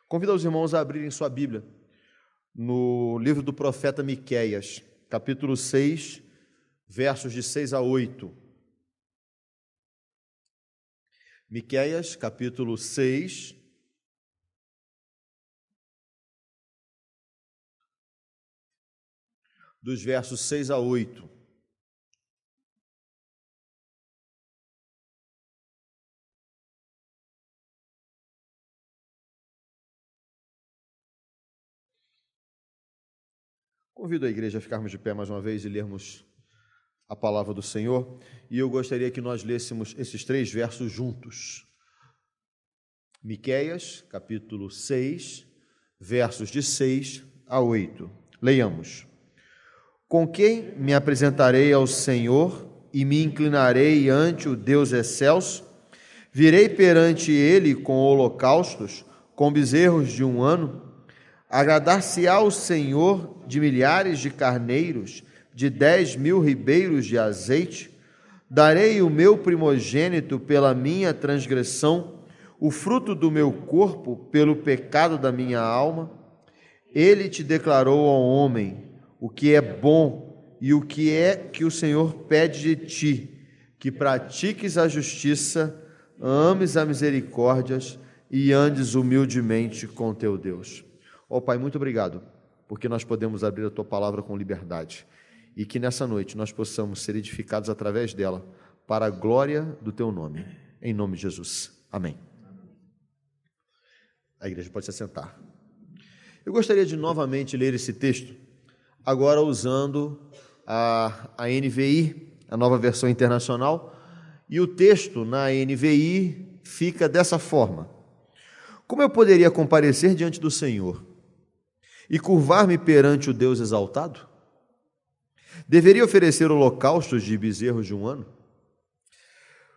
Convido os irmãos a abrirem sua Bíblia no livro do profeta Miqueias, capítulo 6, versos de 6 a 8. Miqueias, capítulo 6, dos versos 6 a 8. Convido a igreja a ficarmos de pé mais uma vez e lermos a palavra do Senhor, e eu gostaria que nós lêssemos esses 3 versos juntos. Miqueias, capítulo 6, versos de 6 a 8. Leiamos. Com quem me apresentarei ao Senhor e me inclinarei ante o Deus excelso? Virei perante ele com holocaustos, com bezerros de 1 ano? Agradar-se-á o Senhor de milhares de carneiros, de 10.000 ribeiros de azeite? Darei o meu primogênito pela minha transgressão, o fruto do meu corpo pelo pecado da minha alma? Ele te declarou ao homem o que é bom e o que é que o Senhor pede de ti, que pratiques a justiça, ames a misericórdia e andes humildemente com teu Deus. Ó Pai, muito obrigado, porque nós podemos abrir a Tua palavra com liberdade e que nessa noite nós possamos ser edificados através dela para a glória do Teu nome. Em nome de Jesus. Amém. A igreja pode se assentar. Eu gostaria de novamente ler esse texto, agora usando a NVI, a Nova Versão Internacional, e o texto na NVI fica dessa forma. Como eu poderia comparecer diante do Senhor e curvar-me perante o Deus exaltado? Deveria oferecer holocaustos de bezerros de 1 ano?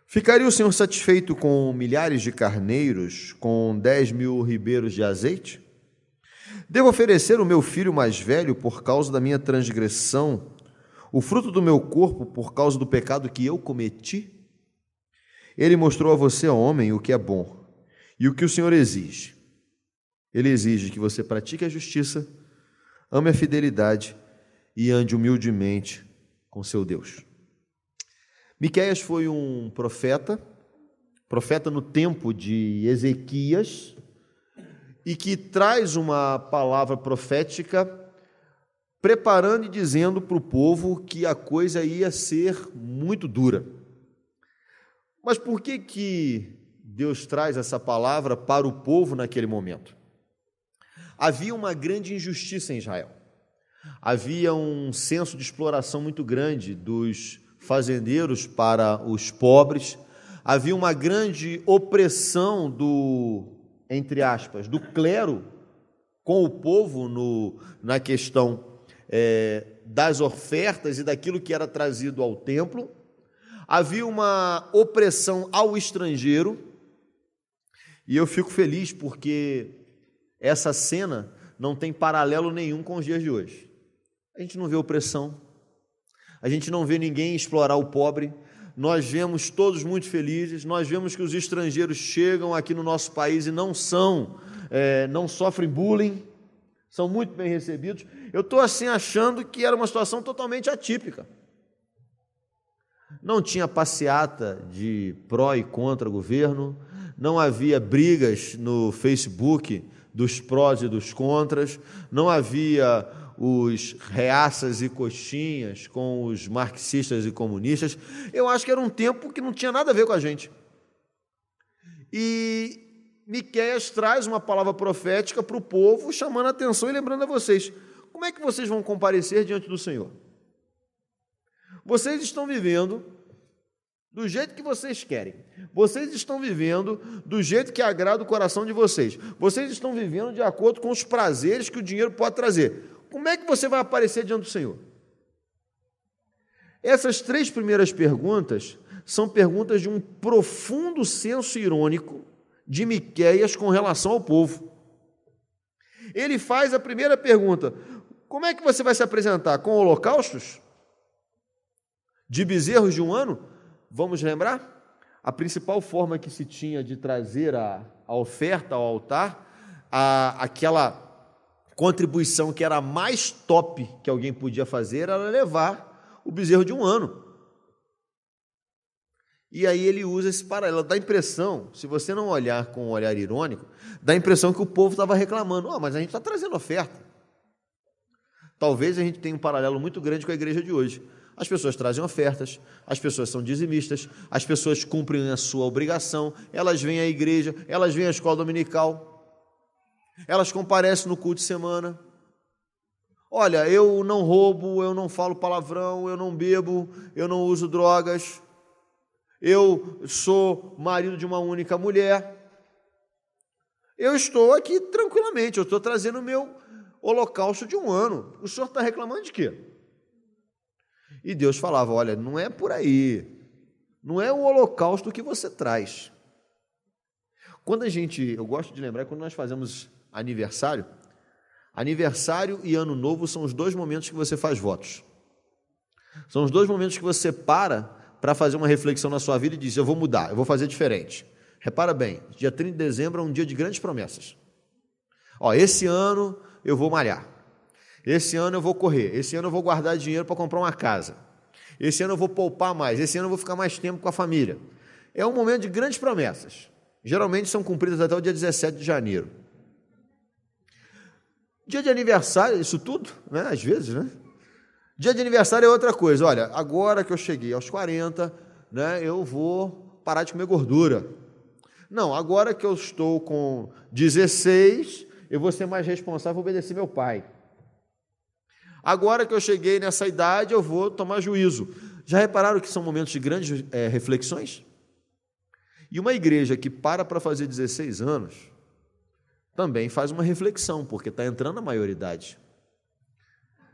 Ficaria o Senhor satisfeito com milhares de carneiros, com 10.000 ribeiros de azeite? Devo oferecer o meu filho mais velho por causa da minha transgressão, o fruto do meu corpo por causa do pecado que eu cometi? Ele mostrou a você, homem, o que é bom e o que o Senhor exige. Ele exige que você pratique a justiça, ame a fidelidade e ande humildemente com seu Deus. Miqueias foi um profeta no tempo de Ezequias, e que traz uma palavra profética preparando e dizendo para o povo que a coisa ia ser muito dura. Mas por que Deus traz essa palavra para o povo naquele momento? Havia uma grande injustiça em Israel. Havia um senso de exploração muito grande dos fazendeiros para os pobres. Havia uma grande opressão entre aspas, do clero com o povo na questão das ofertas e daquilo que era trazido ao templo. Havia uma opressão ao estrangeiro, e eu fico feliz porque essa cena não tem paralelo nenhum com os dias de hoje. A gente não vê opressão, a gente não vê ninguém explorar o pobre, nós vemos todos muito felizes, nós vemos que os estrangeiros chegam aqui no nosso país e não sofrem bullying, são muito bem recebidos. Eu estou assim achando que era uma situação totalmente atípica. Não tinha passeata de pró e contra o governo, não havia brigas no Facebook dos prós e dos contras, não havia os reaças e coxinhas com os marxistas e comunistas. Eu acho que era um tempo que não tinha nada a ver com a gente. E Miqueias traz uma palavra profética para o povo, chamando a atenção e lembrando a vocês, como é que vocês vão comparecer diante do Senhor? Vocês estão vivendo do jeito que vocês querem. Vocês estão vivendo do jeito que agrada o coração de vocês. Vocês estão vivendo de acordo com os prazeres que o dinheiro pode trazer. Como é que você vai aparecer diante do Senhor? Essas 3 primeiras perguntas são perguntas de um profundo senso irônico de Miqueias com relação ao povo. Ele faz a primeira pergunta: como é que você vai se apresentar? Com holocaustos? De bezerros de 1 ano? Vamos lembrar? A principal forma que se tinha de trazer a oferta ao altar aquela contribuição que era a mais top que alguém podia fazer era levar o bezerro de 1 ano. E aí ele usa esse paralelo, dá a impressão, se você não olhar com um olhar irônico, dá a impressão que o povo estava reclamando, mas a gente está trazendo oferta. Talvez a gente tenha um paralelo muito grande com a igreja de hoje. As pessoas trazem ofertas, as pessoas são dizimistas, as pessoas cumprem a sua obrigação, elas vêm à igreja, elas vêm à escola dominical, elas comparecem no culto de semana. Olha, eu não roubo, eu não falo palavrão, eu não bebo, eu não uso drogas, eu sou marido de uma única mulher. Eu estou aqui tranquilamente, eu estou trazendo o meu holocausto de 1 ano. O senhor está reclamando de quê? E Deus falava, olha, não é por aí, não é o holocausto que você traz. Eu gosto de lembrar, quando nós fazemos aniversário e ano novo são os 2 momentos que você faz votos. São os 2 momentos que você para fazer uma reflexão na sua vida e diz, eu vou mudar, eu vou fazer diferente. Repara bem, dia 30 de dezembro é um dia de grandes promessas. Esse ano eu vou malhar, esse ano eu vou correr, esse ano eu vou guardar dinheiro para comprar uma casa, esse ano eu vou poupar mais, esse ano eu vou ficar mais tempo com a família. É um momento de grandes promessas. Geralmente são cumpridas até o dia 17 de janeiro. Dia de aniversário, isso tudo, né? Às vezes, né? Dia de aniversário é outra coisa. Olha, agora que eu cheguei aos 40, né, eu vou parar de comer gordura. Não, agora que eu estou com 16, eu vou ser mais responsável, vou obedecer meu pai. Agora que eu cheguei nessa idade, eu vou tomar juízo. Já repararam que são momentos de grandes reflexões? E uma igreja que para fazer 16 anos, também faz uma reflexão, porque está entrando a maioridade.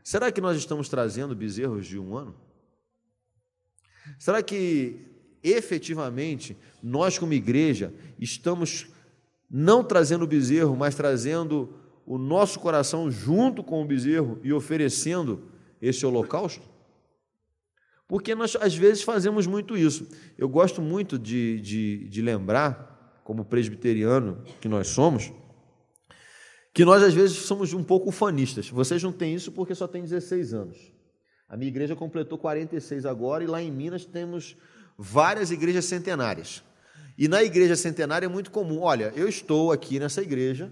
Será que nós estamos trazendo bezerros de 1 ano? Será que, efetivamente, nós como igreja estamos não trazendo o bezerro, mas trazendo o nosso coração junto com o bezerro e oferecendo esse holocausto? Porque nós, às vezes, fazemos muito isso. Eu gosto muito de lembrar, como presbiteriano que nós somos, que nós, às vezes, somos um pouco ufanistas. Vocês não têm isso porque só têm 16 anos. A minha igreja completou 46 agora e lá em Minas temos várias igrejas centenárias. E na igreja centenária é muito comum, olha, eu estou aqui nessa igreja,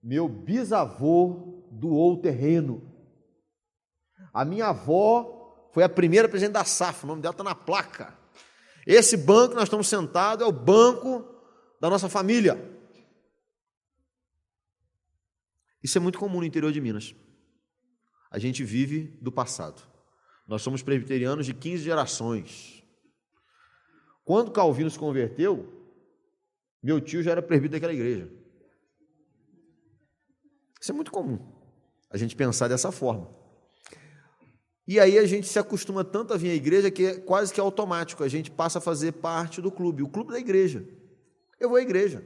meu bisavô doou o terreno. A minha avó foi a primeira presidente da SAF, o nome dela está na placa. Esse banco que nós estamos sentados é o banco da nossa família. Isso é muito comum no interior de Minas. A gente vive do passado. Nós somos presbiterianos de 15 gerações. Quando Calvino se converteu, meu tio já era presbítero daquela igreja. Isso é muito comum, a gente pensar dessa forma. E aí a gente se acostuma tanto a vir à igreja que é quase que automático, a gente passa a fazer parte do clube, o clube da igreja. Eu vou à igreja.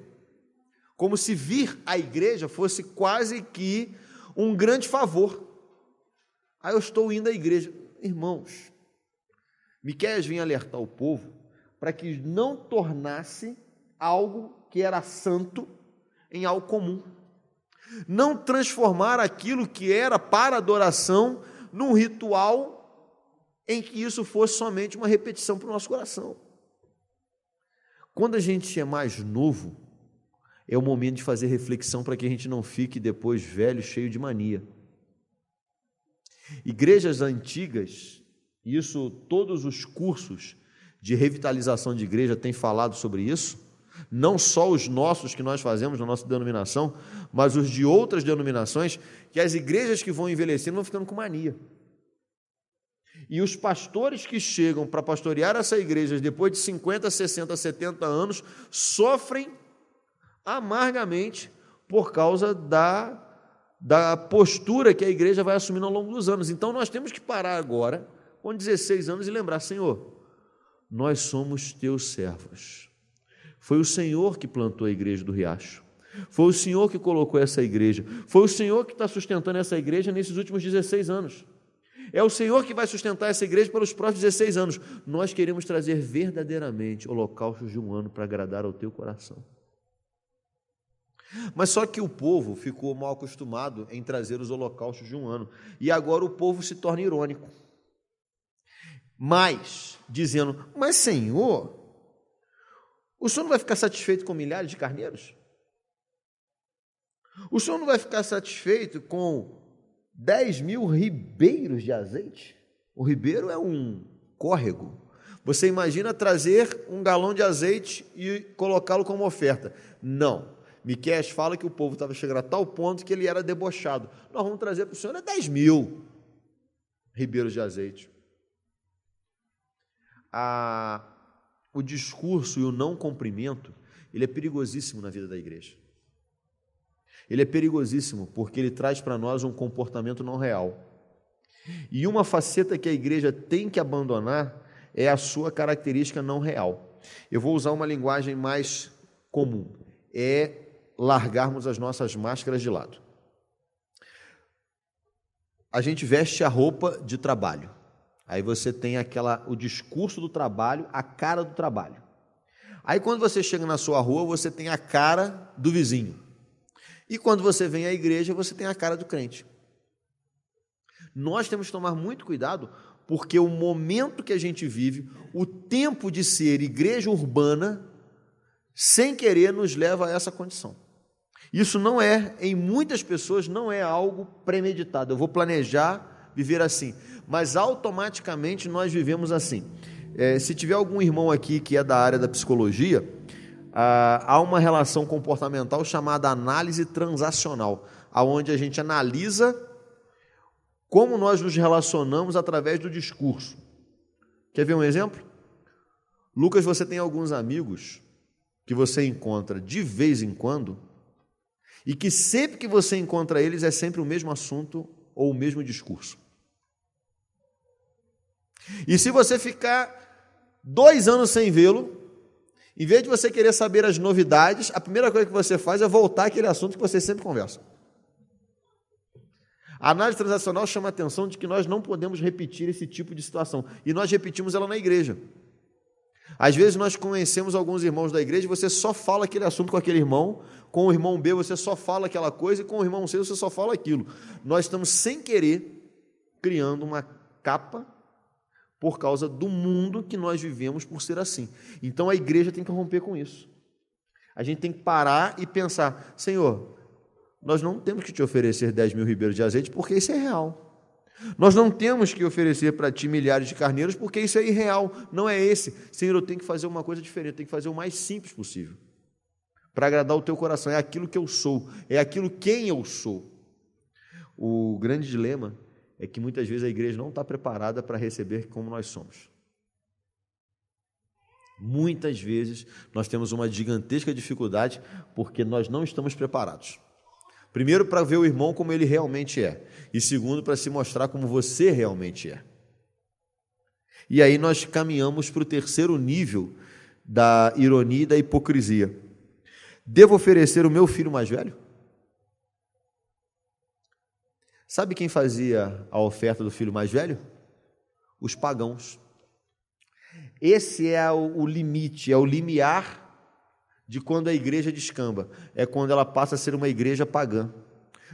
Como se vir à igreja fosse quase que um grande favor. Aí eu estou indo à igreja. Irmãos, Miqueias vem alertar o povo para que não tornasse algo que era santo em algo comum. Não transformar aquilo que era para adoração num ritual em que isso fosse somente uma repetição para o nosso coração. Quando a gente é mais novo, é o momento de fazer reflexão para que a gente não fique depois velho, cheio de mania. Igrejas antigas, isso todos os cursos de revitalização de igreja têm falado sobre isso, não só os nossos que nós fazemos na nossa denominação, mas os de outras denominações, que as igrejas que vão envelhecendo vão ficando com mania. E os pastores que chegam para pastorear essa igreja depois de 50, 60, 70 anos, sofrem amargamente por causa da postura que a igreja vai assumindo ao longo dos anos. Então nós temos que parar agora, com 16 anos, e lembrar, Senhor, nós somos teus servos. Foi o Senhor que plantou a igreja do Riacho. Foi o Senhor que colocou essa igreja. Foi o Senhor que está sustentando essa igreja nesses últimos 16 anos. É o Senhor que vai sustentar essa igreja pelos próximos 16 anos. Nós queremos trazer verdadeiramente holocaustos de 1 ano para agradar ao teu coração. Mas só que o povo ficou mal acostumado em trazer os holocaustos de um ano. E agora o povo se torna irônico. Mas, dizendo, mas Senhor, o Senhor não vai ficar satisfeito com milhares de carneiros? O Senhor não vai ficar satisfeito com 10.000 ribeiros de azeite? O ribeiro é um córrego. Você imagina trazer um galão de azeite e colocá-lo como oferta. Não. Miqueias fala que o povo estava chegando a tal ponto que ele era debochado. Nós vamos trazer para o Senhor 10.000 ribeiros de azeite. O discurso e o não cumprimento, ele é perigosíssimo na vida da igreja. Ele é perigosíssimo porque ele traz para nós um comportamento não real. E uma faceta que a igreja tem que abandonar é a sua característica não real. Eu vou usar uma linguagem mais comum. É largarmos as nossas máscaras de lado. A gente veste a roupa de trabalho. Aí você tem o discurso do trabalho, a cara do trabalho. Aí quando você chega na sua rua, você tem a cara do vizinho. E quando você vem à igreja, você tem a cara do crente. Nós temos que tomar muito cuidado, porque o momento que a gente vive, o tempo de ser igreja urbana, sem querer, nos leva a essa condição. Isso não é, em muitas pessoas, não é algo premeditado. Eu vou planejar viver assim, mas automaticamente nós vivemos assim. Se tiver algum irmão aqui que é da área da psicologia, há uma relação comportamental chamada análise transacional, onde a gente analisa como nós nos relacionamos através do discurso. Quer ver um exemplo? Lucas, você tem alguns amigos que você encontra de vez em quando e que sempre que você encontra eles é sempre o mesmo assunto ou o mesmo discurso. E se você ficar 2 anos sem vê-lo, em vez de você querer saber as novidades, a primeira coisa que você faz é voltar àquele assunto que você sempre conversa. A análise transacional chama a atenção de que nós não podemos repetir esse tipo de situação, e nós repetimos ela na igreja. Às vezes nós conhecemos alguns irmãos da igreja e você só fala aquele assunto com aquele irmão, com o irmão B você só fala aquela coisa, e com o irmão C você só fala aquilo. Nós estamos, sem querer, criando uma capa por causa do mundo que nós vivemos por ser assim. Então a igreja tem que romper com isso. A gente tem que parar e pensar, Senhor, nós não temos que te oferecer 10.000 ribeiros de azeite porque isso é real. Nós não temos que oferecer para ti milhares de carneiros porque isso é irreal, não é esse. Senhor, eu tenho que fazer uma coisa diferente, eu tenho que fazer o mais simples possível para agradar o teu coração. É aquilo que eu sou, é aquilo quem eu sou. O grande dilema é que muitas vezes a igreja não está preparada para receber como nós somos. Muitas vezes nós temos uma gigantesca dificuldade porque nós não estamos preparados. Primeiro, para ver o irmão como ele realmente é. E segundo, para se mostrar como você realmente é. E aí nós caminhamos para o terceiro nível da ironia e da hipocrisia. Devo oferecer o meu filho mais velho? Sabe quem fazia a oferta do filho mais velho? Os pagãos. Esse é o limite, é o limiar de quando a igreja descamba. É quando ela passa a ser uma igreja pagã.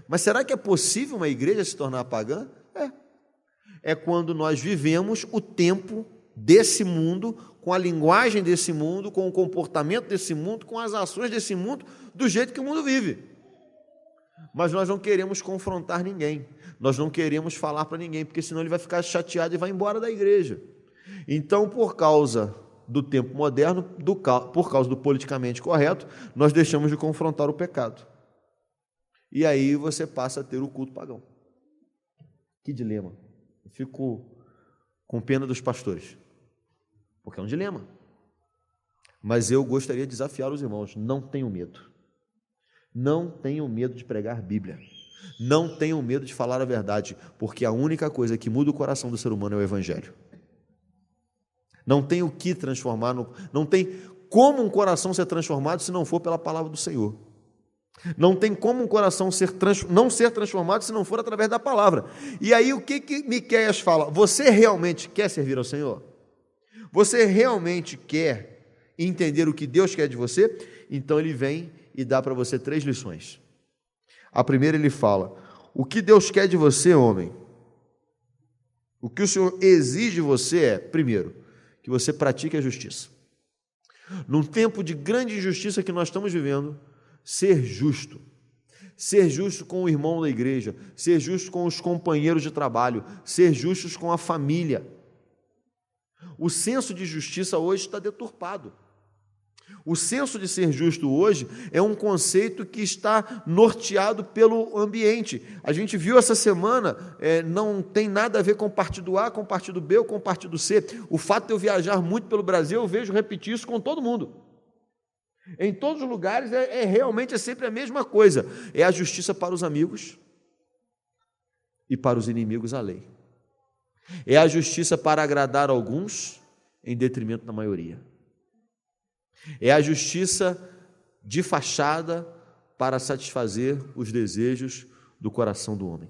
Mas será que é possível uma igreja se tornar pagã? É quando nós vivemos o tempo desse mundo, com a linguagem desse mundo, com o comportamento desse mundo, com as ações desse mundo, do jeito que o mundo vive. Mas nós não queremos confrontar ninguém, nós não queremos falar para ninguém, porque senão ele vai ficar chateado e vai embora da igreja. Então, por causa do tempo moderno, por causa do politicamente correto, nós deixamos de confrontar o pecado. E aí você passa a ter o culto pagão. Que dilema. Eu fico com pena dos pastores, porque é um dilema. Mas eu gostaria de desafiar os irmãos, não tenham medo. Não tenham medo de pregar Bíblia. Não tenham medo de falar a verdade, porque a única coisa que muda o coração do ser humano é o Evangelho. Não tem o que transformar, não tem como um coração ser transformado se não for pela palavra do Senhor. Não tem como um coração não ser transformado se não for através da palavra. E aí o que Miqueias fala? Você realmente quer servir ao Senhor? Você realmente quer entender o que Deus quer de você? Então ele vem e dá para você 3 lições. A primeira ele fala: o que Deus quer de você, homem? O que o Senhor exige de você é, primeiro, que você pratique a justiça. Num tempo de grande injustiça que nós estamos vivendo, ser justo. Ser justo com o irmão da igreja, ser justo com os companheiros de trabalho, ser justos com a família. O senso de justiça hoje está deturpado. O senso de ser justo hoje é um conceito que está norteado pelo ambiente. A gente viu essa semana, não tem nada a ver com o partido A, com o partido B ou com o partido C. O fato de eu viajar muito pelo Brasil, eu vejo repetir isso com todo mundo. Em todos os lugares realmente sempre a mesma coisa. É a justiça para os amigos e para os inimigos a lei. É a justiça para agradar alguns em detrimento da maioria. É a justiça de fachada para satisfazer os desejos do coração do homem.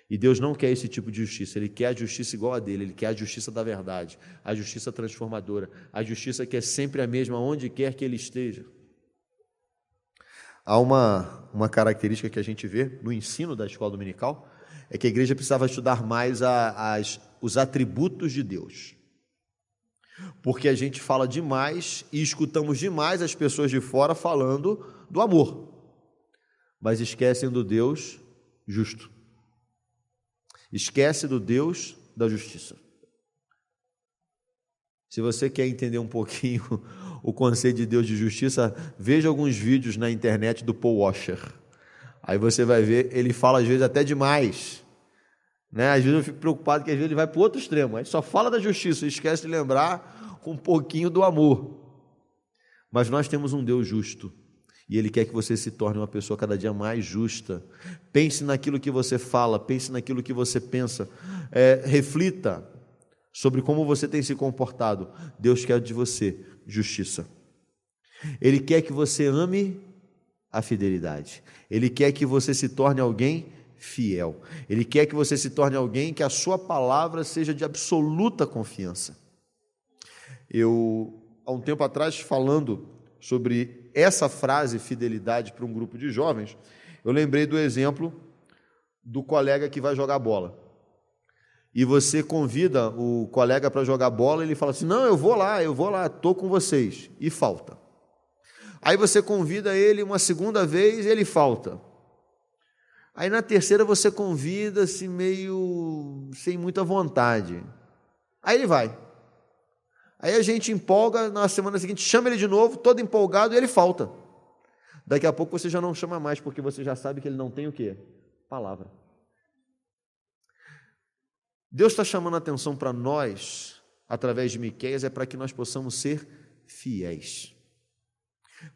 E Deus não quer esse tipo de justiça, Ele quer a justiça igual a dele, Ele quer a justiça da verdade, a justiça transformadora, a justiça que é sempre a mesma, onde quer que Ele esteja. Há uma característica que a gente vê no ensino da escola dominical, é que a igreja precisava estudar mais os atributos de Deus. Porque a gente fala demais e escutamos demais as pessoas de fora falando do amor, mas esquecem do Deus justo. Esquece do Deus da justiça. Se você quer entender um pouquinho o conceito de Deus de justiça, veja alguns vídeos na internet do Paul Washer. Aí você vai ver, ele fala às vezes até demais. Às vezes eu fico preocupado que às vezes ele vai para o outro extremo. Aí só fala da justiça e esquece de lembrar um pouquinho do amor. Mas nós temos um Deus justo. E Ele quer que você se torne uma pessoa cada dia mais justa. Pense naquilo que você fala, pense naquilo que você pensa. Reflita sobre como você tem se comportado. Deus quer de você justiça. Ele quer que você ame a fidelidade. Ele quer que você se torne alguém fiel. Ele quer que você se torne alguém que a sua palavra seja de absoluta confiança. Há um tempo atrás, falando sobre essa frase, fidelidade, para um grupo de jovens, eu lembrei do exemplo do colega que vai jogar bola. E você convida o colega para jogar bola, e ele fala assim: não, eu vou lá, estou com vocês. E falta. Aí você convida ele uma segunda vez e ele falta. Aí na terceira você convida assim, meio sem muita vontade. Aí ele vai. Aí a gente empolga, na semana seguinte chama ele de novo, todo empolgado, e ele falta. Daqui a pouco você já não chama mais, porque você já sabe que ele não tem o quê? Palavra. Deus está chamando a atenção para nós, através de Miqueias, para que nós possamos ser fiéis.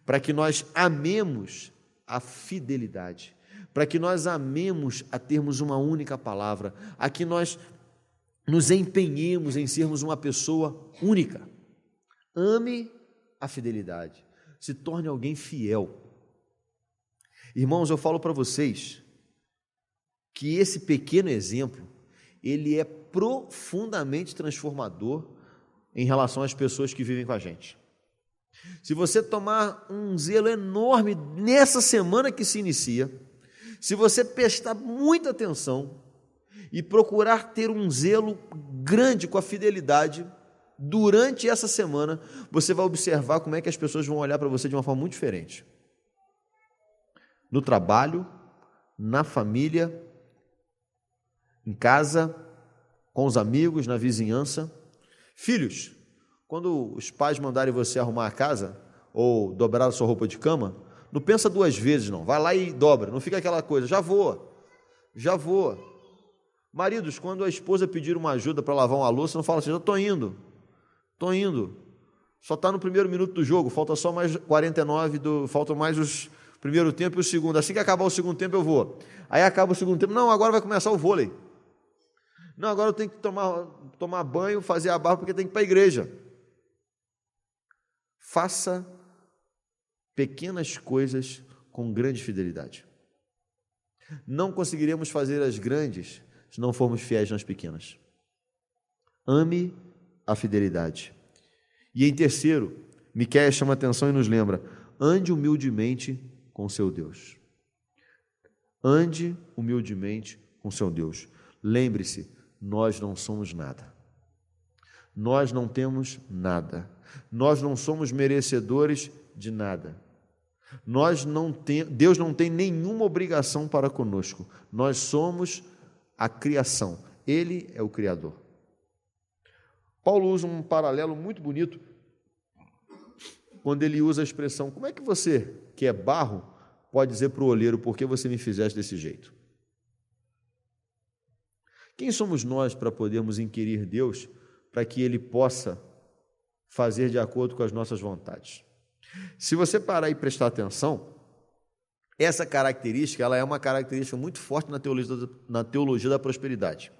Para que nós amemos a fidelidade. Para que nós amemos a termos uma única palavra. A que nós nos empenhemos em sermos uma pessoa única. Ame a fidelidade. Se torne alguém fiel. Irmãos, eu falo para vocês que esse pequeno exemplo, ele é profundamente transformador em relação às pessoas que vivem com a gente. Se você tomar um zelo enorme nessa semana que se inicia, se você prestar muita atenção e procurar ter um zelo grande com a fidelidade durante essa semana, você vai observar como é que as pessoas vão olhar para você de uma forma muito diferente. No trabalho, na família, em casa, com os amigos, na vizinhança. Filhos, quando os pais mandarem você arrumar a casa ou dobrar a sua roupa de cama, não pensa 2 vezes, não. Vai lá e dobra, não fica aquela coisa, já vou. Maridos, quando a esposa pedir uma ajuda para lavar uma louça, não fala assim: já estou indo. Só está no primeiro minuto do jogo, falta só mais 49, faltam mais os primeiro tempo e o segundo. Assim que acabar o segundo tempo eu vou. Aí acaba o segundo tempo, não, agora vai começar o vôlei. Não, agora eu tenho que tomar banho, fazer a barba, porque tem que ir para a igreja. Faça pequenas coisas com grande fidelidade. Não conseguiremos fazer as grandes se não formos fiéis nas pequenas. Ame a fidelidade. E em terceiro, Miqueias chama a atenção e nos lembra: ande humildemente com seu Deus. Ande humildemente com seu Deus. Lembre-se, nós não somos nada. Nós não temos nada. Nós não somos merecedores de nada. Deus não tem nenhuma obrigação para conosco. Nós somos a criação. Ele é o Criador. Paulo usa um paralelo muito bonito quando ele usa a expressão: como é que você, que é barro, pode dizer para o olheiro, por que você me fizeste desse jeito? Quem somos nós para podermos inquirir Deus para que Ele possa fazer de acordo com as nossas vontades? Se você parar e prestar atenção, essa característica ela é uma característica muito forte na teologia da prosperidade,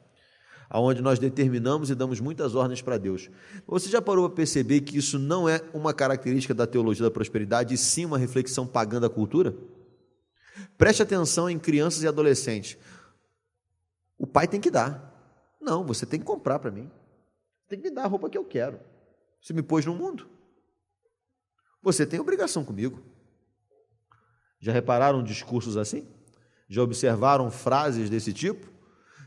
onde nós determinamos e damos muitas ordens para Deus. Você já parou para perceber que isso não é uma característica da teologia da prosperidade, e sim uma reflexão pagã da cultura? Preste atenção em crianças e adolescentes. O pai tem que dar. Não, você tem que comprar para mim. Tem que me dar a roupa que eu quero. Você me pôs no mundo. Você tem obrigação comigo. Já repararam discursos assim? Já observaram frases desse tipo?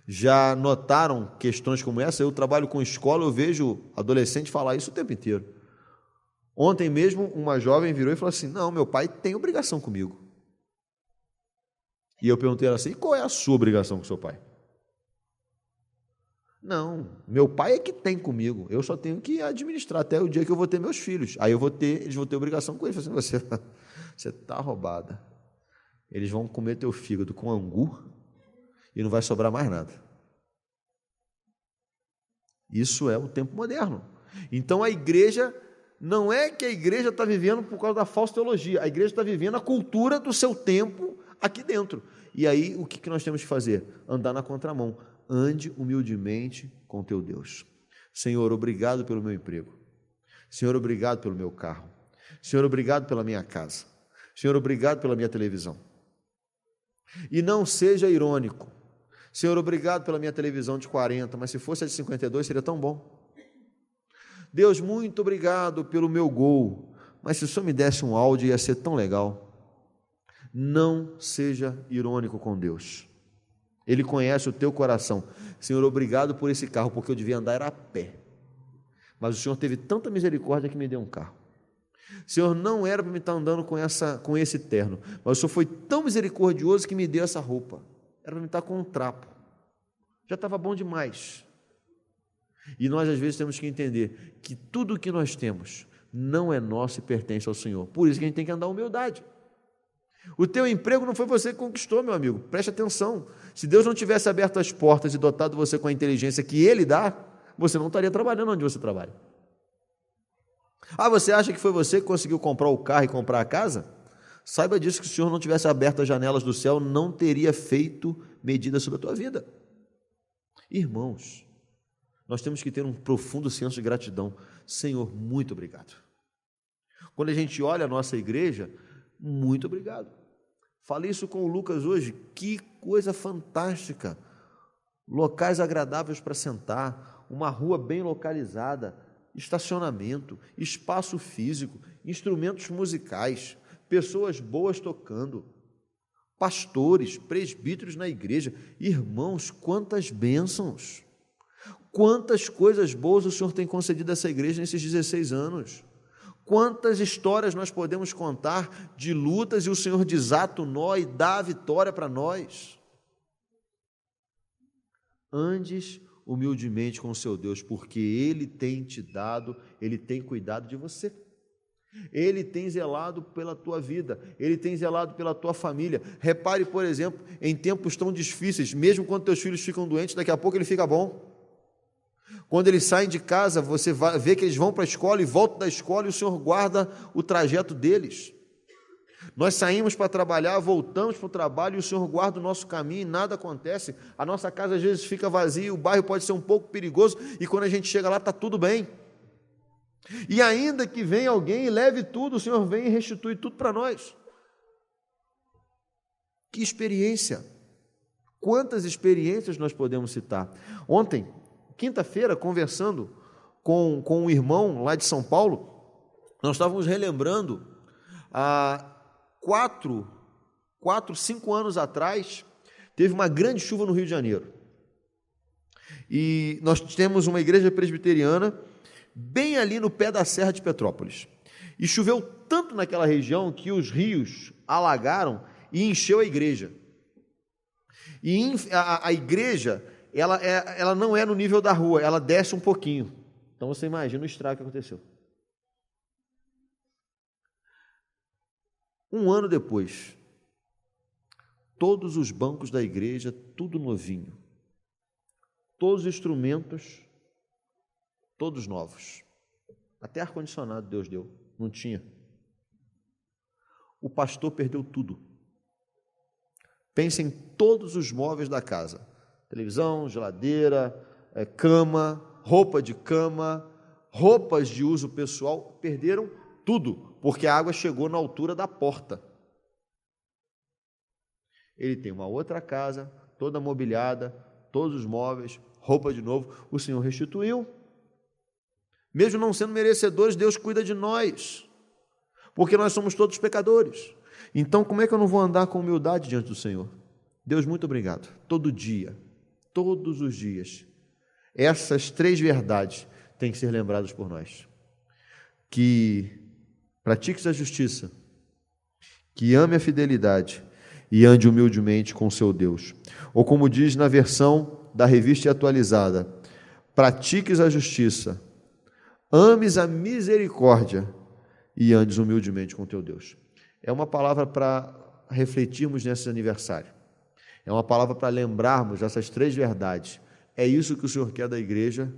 Já notaram questões como essa? Eu trabalho com escola, eu vejo adolescente falar isso o tempo inteiro. Ontem mesmo, uma jovem virou e falou assim: não, meu pai tem obrigação comigo. E eu perguntei a ela assim: e qual é a sua obrigação com seu pai? Não, meu pai é que tem comigo, eu só tenho que administrar até o dia que eu vou ter meus filhos. Aí eles vão ter obrigação com ele. Eu falei assim: você está roubada. Eles vão comer teu fígado com angu e não vai sobrar mais nada. Isso é o tempo moderno. Então a igreja, não é que a igreja está vivendo por causa da falsa teologia, a igreja está vivendo a cultura do seu tempo aqui dentro. E aí o que nós temos que fazer? Andar na contramão. Ande humildemente com teu Deus. Senhor, obrigado pelo meu emprego. Senhor, obrigado pelo meu carro. Senhor, obrigado pela minha casa. Senhor, obrigado pela minha televisão. E não seja irônico. Senhor, obrigado pela minha televisão de 40, mas se fosse a de 52 seria tão bom. Deus, muito obrigado pelo meu Gol, mas se o Senhor me desse um Audi ia ser tão legal. Não seja irônico com Deus. Ele conhece o teu coração. Senhor, obrigado por esse carro, porque eu devia andar a pé. Mas o Senhor teve tanta misericórdia que me deu um carro. Senhor, não era para me estar andando com esse terno, mas o Senhor foi tão misericordioso que me deu essa roupa. Era para me estar com um trapo. Já estava bom demais. E nós, às vezes, temos que entender que tudo o que nós temos não é nosso e pertence ao Senhor. Por isso que a gente tem que andar em humildade. O teu emprego não foi você que conquistou, meu amigo. Preste atenção. Se Deus não tivesse aberto as portas e dotado você com a inteligência que Ele dá, você não estaria trabalhando onde você trabalha. Ah, você acha que foi você que conseguiu comprar o carro e comprar a casa? Saiba disso, que se o Senhor não tivesse aberto as janelas do céu, não teria feito medida sobre a tua vida. Irmãos, nós temos que ter um profundo senso de gratidão. Senhor, muito obrigado. Quando a gente olha a nossa igreja, muito obrigado. Falei isso com o Lucas hoje, que coisa fantástica. Locais agradáveis para sentar, uma rua bem localizada, estacionamento, espaço físico, instrumentos musicais, pessoas boas tocando, pastores, presbíteros na igreja. Irmãos, quantas bênçãos, quantas coisas boas o Senhor tem concedido a essa igreja nesses 16 anos. Quantas histórias nós podemos contar de lutas e o Senhor desata o nó e dá a vitória para nós. Andes humildemente com o seu Deus, porque Ele tem te dado, Ele tem cuidado de você. Ele tem zelado pela tua vida, Ele tem zelado pela tua família. Repare, por exemplo, em tempos tão difíceis, mesmo quando teus filhos ficam doentes, daqui a pouco ele fica bom. Quando eles saem de casa, você vê que eles vão para a escola e voltam da escola e o Senhor guarda o trajeto deles. Nós saímos para trabalhar, voltamos para o trabalho e o Senhor guarda o nosso caminho e nada acontece. A nossa casa às vezes fica vazia, o bairro pode ser um pouco perigoso e quando a gente chega lá está tudo bem. E ainda que venha alguém e leve tudo, o Senhor vem e restitui tudo para nós. Que experiência! Quantas experiências nós podemos citar? Ontem, quinta-feira, conversando com um irmão lá de São Paulo, nós estávamos relembrando 4 4, 5 anos atrás, teve uma grande chuva no Rio de Janeiro. E nós temos uma igreja presbiteriana bem ali no pé da Serra de Petrópolis. E choveu tanto naquela região que os rios alagaram e encheu a igreja. E a igreja, ela não é no nível da rua, ela desce um pouquinho. Então você imagina o estrago que aconteceu. Um ano depois, todos os bancos da igreja, tudo novinho. Todos os instrumentos, todos novos. Até ar-condicionado Deus deu, não tinha. O pastor perdeu tudo. Pense em todos os móveis da casa. Televisão, geladeira, cama, roupa de cama, roupas de uso pessoal, perderam tudo, porque a água chegou na altura da porta. Ele tem uma outra casa, toda mobiliada, todos os móveis, roupa de novo, o Senhor restituiu. Mesmo não sendo merecedores, Deus cuida de nós, porque nós somos todos pecadores. Então, como é que eu não vou andar com humildade diante do Senhor? Deus, muito obrigado. Todo dia, todos os dias, essas 3 verdades têm que ser lembradas por nós. Que pratiques a justiça, que ame a fidelidade e ande humildemente com seu Deus. Ou como diz na versão da Revista Atualizada, pratiques a justiça, ames a misericórdia e andes humildemente com teu Deus. É uma palavra para refletirmos nesse aniversário. É uma palavra para lembrarmos essas 3 verdades. É isso que o Senhor quer da igreja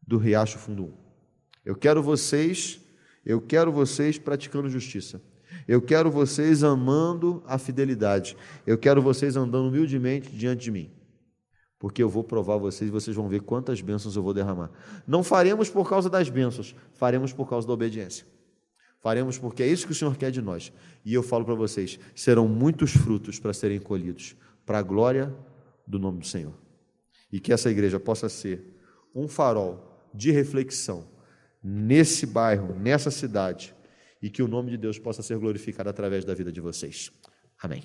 do Riacho Fundo 1. Eu quero vocês praticando justiça. Eu quero vocês amando a fidelidade. Eu quero vocês andando humildemente diante de mim. Porque eu vou provar vocês e vocês vão ver quantas bênçãos eu vou derramar. Não faremos por causa das bênçãos, faremos por causa da obediência. Faremos porque é isso que o Senhor quer de nós. E eu falo para vocês, serão muitos frutos para serem colhidos, para a glória do nome do Senhor. E que essa igreja possa ser um farol de reflexão nesse bairro, nessa cidade, e que o nome de Deus possa ser glorificado através da vida de vocês. Amém.